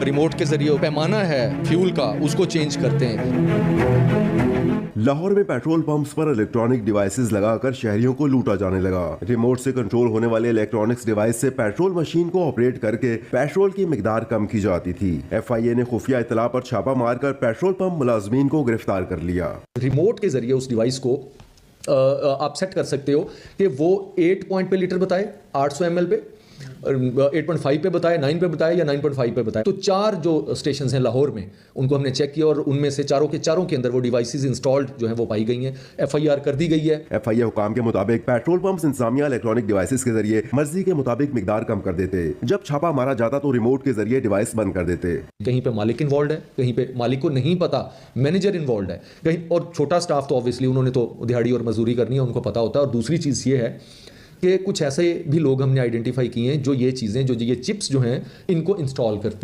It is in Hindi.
रिमोट के जरिए पैमाना है फ्यूल का उसको चेंज करते हैं। लाहौर में पेट्रोल पंप्स पर इलेक्ट्रॉनिक डिवाइसेस लगाकर शहरियों को लूटा जाने लगा। रिमोट से कंट्रोल होने वाले इलेक्ट्रॉनिक्स डिवाइस से पेट्रोल मशीन को ऑपरेट करके पेट्रोल की मिकदार कम की जाती थी। FIA ने खुफिया इतला पर छापा मारकर पेट्रोल पंप मुलाजमीन को गिरफ्तार कर लिया। रिमोट के जरिए उस डिवाइस को आप सेट कर सकते हो कि वो 8 पॉइंट पे लीटर बताए 800 ml पे, 8.5 पे बताए, 9 पे बताए या 9.5 पे बताए। तो 4 जो स्टेशन हैं लाहौर में उनको हमने चेक किया और उनमें से चारों के अंदर वो डिवाइसेस इंस्टॉल्ड जो हैं वो पाई गई हैं। FIR कर दी गई है। FIA हुकाम के मुताबिक पेट्रोल पंप्स इंतजामिया इलेक्ट्रॉनिक डिवाइसेस के जरिए मर्जी के मुताबिक मिकदार कम कर देते। जब छापा मारा जाता तो रिमोट के जरिए डिवाइस बंद कर देते। कहीं पे मालिक इन्वॉल्व है, कहीं पे मालिक को नहीं पता, मैनेजर इन्वॉल्व है कहीं, और छोटा स्टाफ तो ऑब्वियसली उन्होंने तो दिहाड़ी और मजदूरी करनी है, उनको पता होता है। और दूसरी चीज़ ये है कि कुछ ऐसे भी लोग हमने आइडेंटिफाई किए हैं जो ये चीज़ें जो ये चिप्स जो हैं इनको इंस्टॉल करते हैं।